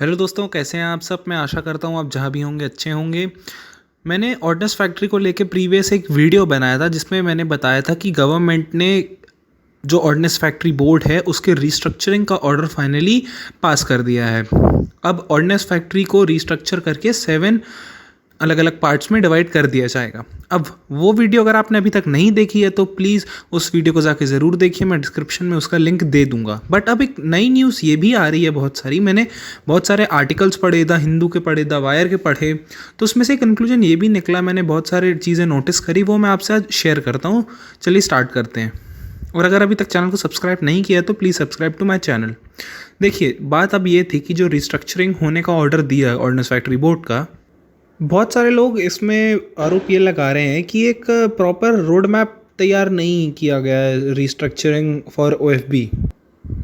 Hello दोस्तों, कैसे हैं आप सब। मैं आशा करता हूँ आप जहाँ भी होंगे अच्छे होंगे। मैंने ऑर्डिनेंस फैक्ट्री को लेके प्रीवियस एक वीडियो बनाया था जिसमें मैंने बताया था कि गवर्नमेंट ने जो ऑर्डिनेंस फैक्ट्री बोर्ड है उसके रिस्ट्रक्चरिंग का ऑर्डर फाइनली पास कर दिया है। अब ऑर्डिनेंस फैक्ट्री को रिस्ट्रक्चर करके 7 अलग अलग पार्ट्स में डिवाइड कर दिया जाएगा। अब वो वीडियो अगर आपने अभी तक नहीं देखी है तो प्लीज़ उस वीडियो को जाके ज़रूर देखिए, मैं डिस्क्रिप्शन में उसका लिंक दे दूंगा। बट अब एक नई न्यूज़ ये भी आ रही है बहुत सारी। मैंने बहुत सारे आर्टिकल्स पढ़े, द हिंदू के पढ़े, द वायर के पढ़े, तो उसमें से कंक्लूजन ये भी निकला, मैंने बहुत सारी चीज़ें नोटिस करी, वो मैं आपसे आज शेयर करता हूँ। चलिए स्टार्ट करते हैं। और अगर अभी तक चैनल को सब्सक्राइब नहीं किया है तो please subscribe to my channel. देखिए, बात अब ये थी कि जो रिस्ट्रक्चरिंग होने का ऑर्डर दिया है ऑर्डिनेंस फैक्ट्री बोर्ड का, बहुत सारे लोग इसमें आरोप ये लगा रहे हैं कि एक प्रॉपर रोड मैप तैयार नहीं किया गया है रिस्ट्रक्चरिंग फॉर ओएफबी।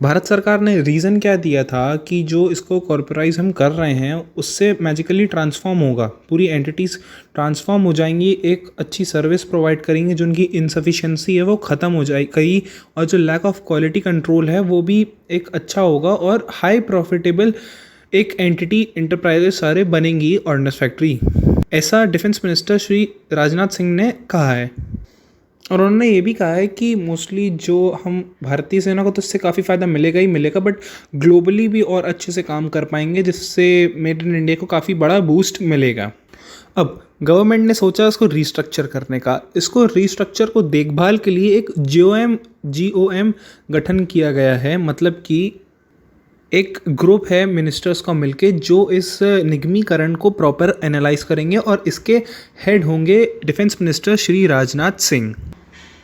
भारत सरकार ने रीज़न क्या दिया था कि जो इसको कॉर्पोराइज हम कर रहे हैं उससे मैजिकली ट्रांसफॉर्म होगा, पूरी एंटिटीज़ ट्रांसफॉर्म हो जाएंगी, एक अच्छी सर्विस प्रोवाइड करेंगे, जो उनकी इनसफिशेंसी है वो ख़त्म हो जाएगी और जो लैक ऑफ क्वालिटी कंट्रोल है वो भी एक अच्छा होगा और हाई प्रॉफिटेबल एक एंटिटी इंटरप्राइजेस सारे बनेंगी ऑर्डिनेंस फैक्ट्री। ऐसा डिफेंस मिनिस्टर श्री राजनाथ सिंह ने कहा है। और उन्होंने ये भी कहा है कि मोस्टली जो हम भारतीय सेना को तो इससे काफ़ी फ़ायदा मिलेगा ही मिलेगा, बट ग्लोबली भी और अच्छे से काम कर पाएंगे जिससे मेड इन इंडिया को काफ़ी बड़ा बूस्ट मिलेगा। अब गवर्नमेंट ने सोचा इसको रीस्ट्रक्चर करने का। इसको रीस्ट्रक्चर को देखभाल के लिए एक जीओएम गठन किया गया है, मतलब कि एक ग्रुप है मिनिस्टर्स का मिलके जो इस निगमीकरण को प्रॉपर एनालाइज करेंगे और इसके हेड होंगे डिफेंस मिनिस्टर श्री राजनाथ सिंह।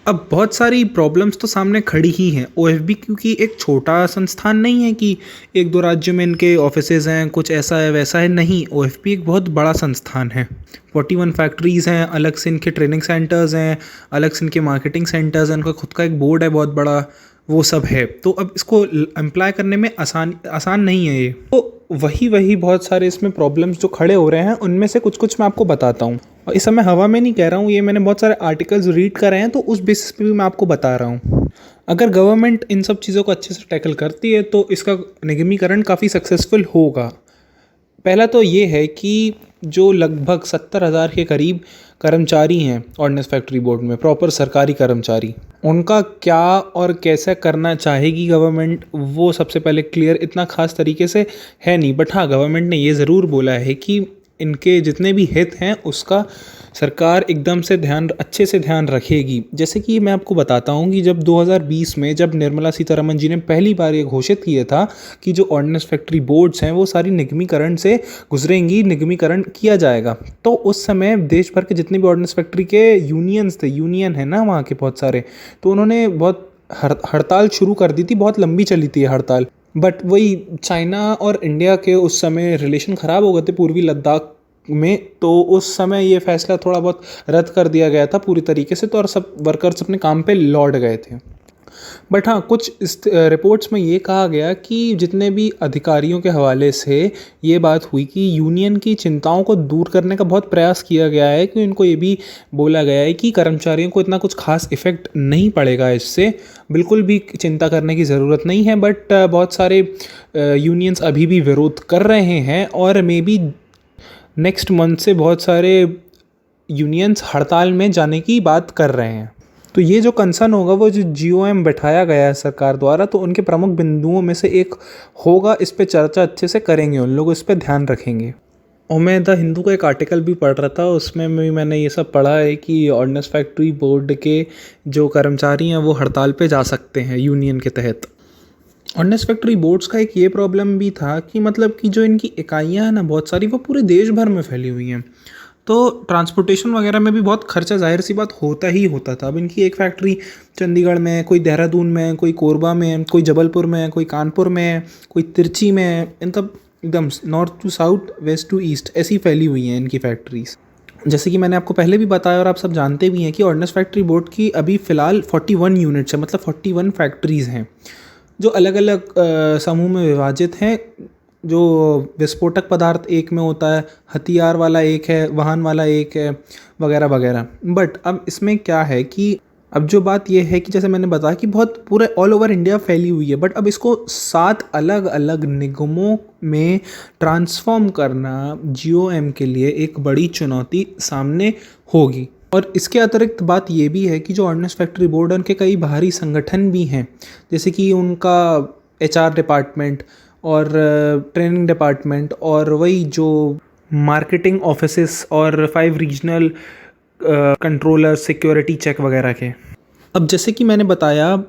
अब बहुत सारी प्रॉब्लम्स तो सामने खड़ी ही हैं। ओएफबी क्योंकि एक छोटा संस्थान नहीं है कि एक दो राज्यों में इनके ऑफिसेज हैं, कुछ ऐसा है वैसा है, नहीं। ओएफबी एक बहुत बड़ा संस्थान है। 41 फैक्ट्रीज़ हैं, अलग से इनके ट्रेनिंग सेंटर्स हैं, अलग से इनके मार्केटिंग सेंटर्स हैं, इनका खुद का एक बोर्ड है बहुत बड़ा, वो सब है। तो अब इसको अप्लाई करने में आसान नहीं है ये। तो वही बहुत सारे इसमें प्रॉब्लम्स जो खड़े हो रहे हैं उनमें से कुछ मैं आपको बताता हूँ। और इस समय हवा में नहीं कह रहा हूँ, ये मैंने बहुत सारे आर्टिकल्स रीड करे हैं तो उस बेसिस पे भी मैं आपको बता रहा हूँ। अगर गवर्नमेंट इन सब चीज़ों को अच्छे से टैकल करती है तो इसका निगमीकरण काफ़ी सक्सेसफुल होगा। पहला तो ये है कि जो लगभग 70,000 के करीब कर्मचारी हैं ऑर्डिनेंस फैक्ट्री बोर्ड में, प्रॉपर सरकारी कर्मचारी, उनका क्या और कैसे करना चाहेगी गवर्नमेंट, वो सबसे पहले क्लियर इतना खास तरीके से है नहीं। बट हाँ, गवर्नमेंट ने ये ज़रूर बोला है कि इनके जितने भी हित हैं उसका सरकार एकदम से अच्छे से ध्यान रखेगी। जैसे कि मैं आपको बताता हूँ कि जब 2020 में जब निर्मला सीतारमन जी ने पहली बार ये घोषित किया था कि जो ऑर्डिनेंस फैक्ट्री बोर्ड्स हैं वो सारी निगमीकरण से गुजरेंगी, निगमीकरण किया जाएगा, तो उस समय देश भर के जितने भी ऑर्डिनेंस फैक्ट्री के यूनियंस थे, यूनियन है ना वहाँ के बहुत सारे, तो उन्होंने बहुत हड़ताल शुरू कर दी थी, बहुत लंबी चली थी हड़ताल। बट वही चाइना और इंडिया के उस समय रिलेशन ख़राब हो गए थे पूर्वी लद्दाख में, तो उस समय ये फैसला थोड़ा बहुत रद्द कर दिया गया था पूरी तरीके से, तो और सब वर्कर्स अपने काम पे लौट गए थे। बट हाँ, कुछ इस रिपोर्ट्स में ये कहा गया कि जितने भी अधिकारियों के हवाले से ये बात हुई कि यूनियन की चिंताओं को दूर करने का बहुत प्रयास किया गया है, कि उनको ये भी बोला गया है कि कर्मचारियों को इतना कुछ खास इफ़ेक्ट नहीं पड़ेगा इससे, बिल्कुल भी चिंता करने की ज़रूरत नहीं है। बट बहुत सारे यूनियंस अभी भी विरोध कर रहे हैं और मे बी नेक्स्ट मंथ से बहुत सारे यूनियंस हड़ताल में जाने की बात कर रहे हैं। तो ये जो कंसर्न होगा, वो जो जीओएम बैठाया गया है सरकार द्वारा, तो उनके प्रमुख बिंदुओं में से एक होगा। इस पे चर्चा अच्छे से करेंगे, उन लोग इस पे ध्यान रखेंगे। और मैं द हिंदू का एक आर्टिकल भी पढ़ रहा था, उसमें भी मैंने ये सब पढ़ा है कि ऑर्डिनेंस फैक्ट्री बोर्ड के जो कर्मचारी हैं वो हड़ताल पे जा सकते हैं यूनियन के तहत। ऑर्डिनेंस फैक्ट्री बोर्ड्स का एक ये प्रॉब्लम भी था कि मतलब कि जो इनकी इकाइयाँ हैं ना बहुत सारी, वो पूरे देश भर में फैली हुई हैं, तो ट्रांसपोर्टेशन वगैरह में भी बहुत खर्चा जाहिर सी बात होता ही होता था। अब इनकी एक फैक्ट्री चंडीगढ़ में है, कोई देहरादून में है, कोई कोरबा में है, कोई जबलपुर में है, कोई कानपुर में है, कोई तिरची में है, इन सब एकदम north to south, west to east ऐसी फैली हुई हैं इनकी फैक्ट्रीज़। जैसे कि मैंने आपको पहले भी बताया और आप सब जानते भी हैं कि ऑर्डिनेंस फैक्ट्री बोर्ड की अभी फ़िलहाल 41 यूनिट्स है, मतलब 41 फैक्ट्रीज़ हैं जो अलग अलग समूह में विभाजित हैं। जो विस्फोटक पदार्थ एक में होता है, हथियार वाला एक है, वाहन वाला एक है, वगैरह वगैरह। बट अब इसमें क्या है कि अब जो बात ये है कि जैसे मैंने बताया कि बहुत पूरे ऑल ओवर इंडिया फैली हुई है, बट अब इसको 7 अलग अलग निगमों में ट्रांसफॉर्म करना जीओएम के लिए एक बड़ी चुनौती सामने होगी। और इसके अतिरिक्त बात ये भी है कि जो ऑर्डिनेंस फैक्ट्री बोर्ड है उनके कई बाहरी संगठन भी हैं, जैसे कि उनका एचआर डिपार्टमेंट और ट्रेनिंग डिपार्टमेंट और वही जो मार्केटिंग ऑफिसेस और 5 रीजनल कंट्रोलर सिक्योरिटी चेक वगैरह के। अब जैसे कि मैंने बताया,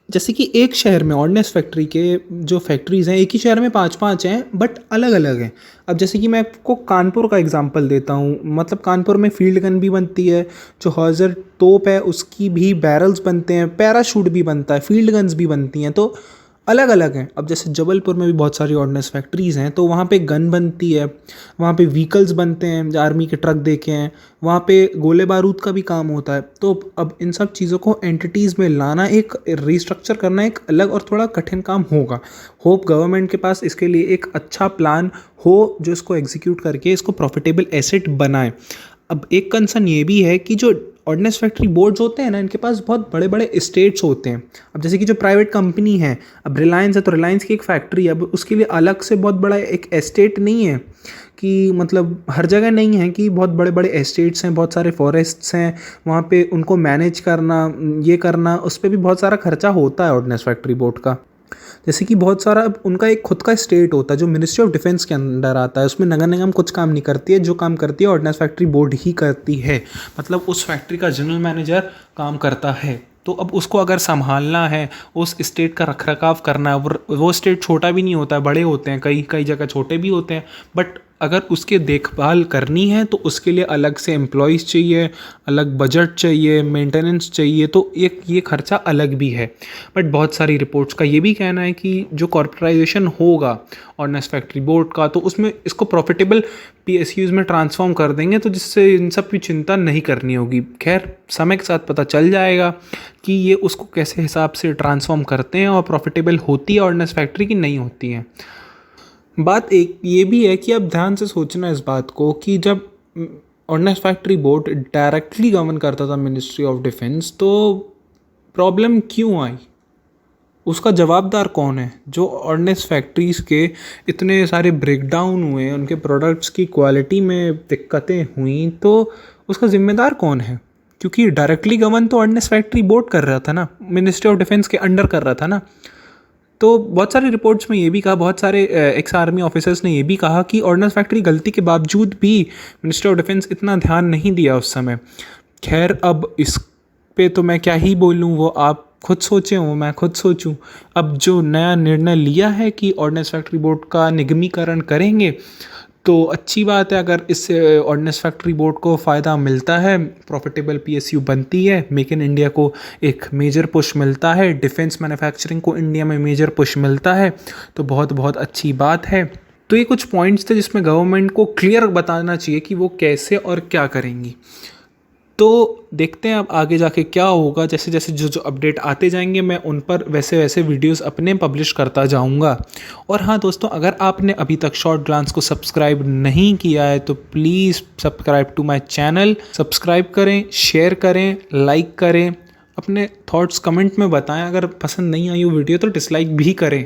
जैसे कि एक शहर में ऑर्डिनेंस फैक्ट्री के जो फैक्ट्रीज़ हैं, एक ही शहर में 5-5 हैं बट अलग अलग हैं। अब जैसे कि मैं आपको कानपुर का एग्जांपल देता हूँ, मतलब कानपुर में फील्ड गन भी बनती है, जो हॉजर तोप है उसकी भी बैरल्स बनते हैं, पैराशूट भी बनता है, फील्ड गन्स भी बनती हैं, तो अलग अलग हैं। अब जैसे जबलपुर में भी बहुत सारी ऑर्डिनेंस फैक्ट्रीज़ हैं, तो वहाँ पे गन बनती है, वहाँ पे व्हीकल्स बनते हैं, जो आर्मी के ट्रक देखे हैं, वहाँ पे गोले बारूद का भी काम होता है। तो अब इन सब चीज़ों को एंटिटीज़ में लाना, एक रिस्ट्रक्चर करना एक अलग और थोड़ा कठिन काम होगा। होप गवर्नमेंट के पास इसके लिए एक अच्छा प्लान हो जो इसको एग्जीक्यूट करके इसको प्रॉफिटेबल एसेट बनाए। अब एक कंसर्न ये भी है कि जो ऑर्डिनेंस फैक्ट्री बोर्ड्स होते हैं ना, इनके पास बहुत बड़े बड़े इस्टेट्स होते हैं। अब जैसे कि जो प्राइवेट कंपनी है, अब रिलायंस है तो रिलायंस की एक फैक्ट्री है, अब उसके लिए अलग से बहुत बड़ा एक एस्टेट नहीं है कि मतलब हर जगह नहीं है कि बहुत बड़े बड़े एस्टेट्स हैं, बहुत सारे फॉरेस्ट्स हैं, वहाँ पे उनको मैनेज करना, ये करना, उस पर भी बहुत सारा खर्चा होता है ऑर्डिनेंस फैक्ट्री बोर्ड का। जैसे कि बहुत सारा उनका एक खुद का स्टेट होता है जो मिनिस्ट्री ऑफ डिफेंस के अंडर आता है, उसमें नगर निगम कुछ काम नहीं करती है, जो काम करती है ऑर्डिनेंस फैक्ट्री बोर्ड ही करती है, मतलब उस फैक्ट्री का जनरल मैनेजर काम करता है। तो अब उसको अगर संभालना है, उस स्टेट का रखरखाव करना है, वो स्टेट छोटा भी नहीं होता है, बड़े होते हैं, कई कई जगह छोटे भी होते हैं, बट अगर उसके देखभाल करनी है तो उसके लिए अलग से एम्प्लॉयज़ चाहिए, अलग बजट चाहिए, मेंटेनेंस चाहिए, तो एक ये खर्चा अलग भी है। बट बहुत सारी रिपोर्ट्स का ये भी कहना है कि जो कॉर्पोरेटाइजेशन होगा ऑर्डिनेंस फैक्ट्री बोर्ड का, तो उसमें इसको प्रॉफिटेबल पीएसयूज़ में ट्रांसफॉर्म कर देंगे, तो जिससे इन सब की चिंता नहीं करनी होगी। खैर समय के साथ पता चल जाएगा कि ये उसको कैसे हिसाब से ट्रांसफॉर्म करते हैं और प्रॉफिटेबल होती है ऑर्डिनेंस फैक्ट्री की नहीं होती है। बात एक ये भी है कि अब ध्यान से सोचना इस बात को कि जब ordnance factory board directly govern करता था मिनिस्ट्री ऑफ डिफेंस, तो प्रॉब्लम क्यों आई, उसका जवाबदार कौन है? जो ऑर्डिनेंस फैक्ट्रीज़ के इतने सारे ब्रेकडाउन हुए, उनके प्रोडक्ट्स की क्वालिटी में दिक्कतें हुई, तो उसका ज़िम्मेदार कौन है? क्योंकि डायरेक्टली गवर्न तो ऑर्डिनेंस फैक्ट्री बोर्ड कर रहा था ना, मिनिस्ट्री ऑफ डिफेंस के अंडर कर रहा था ना। तो बहुत सारी रिपोर्ट्स में ये भी कहा, बहुत सारे एक्स आर्मी ऑफिसर्स ने ये भी कहा कि ऑर्डिनेंस फैक्ट्री गलती के बावजूद भी मिनिस्ट्री ऑफ डिफेंस इतना ध्यान नहीं दिया उस समय। खैर अब इस पे तो मैं क्या ही बोलूँ, वो आप खुद सोचें, वो मैं खुद सोचूं। अब जो नया निर्णय लिया है कि ऑर्डिनेंस फैक्ट्री बोर्ड का निगमीकरण करेंगे, तो अच्छी बात है। अगर इससे ऑर्डिनेंस फैक्ट्री बोर्ड को फ़ायदा मिलता है, प्रॉफिटेबल पीएसयू बनती है, मेक इन इंडिया को एक मेजर पुश मिलता है, डिफेंस मैन्युफैक्चरिंग को इंडिया में मेजर पुश मिलता है, तो बहुत बहुत अच्छी बात है। तो ये कुछ पॉइंट्स थे जिसमें गवर्नमेंट को क्लियर बताना चाहिए कि वो कैसे और क्या करेंगी। तो देखते हैं अब आगे जाके क्या होगा। जैसे जैसे जो जो अपडेट आते जाएंगे मैं उन पर वैसे वैसे वीडियोस अपने पब्लिश करता जाऊंगा। और हाँ दोस्तों, अगर आपने अभी तक शॉर्ट ग्लांस को सब्सक्राइब नहीं किया है तो please subscribe to my channel, subscribe करें, शेयर करें, लाइक करें, अपने थॉट्स कमेंट में बताएं। अगर पसंद नहीं आई वो वीडियो तो डिसलाइक भी करें।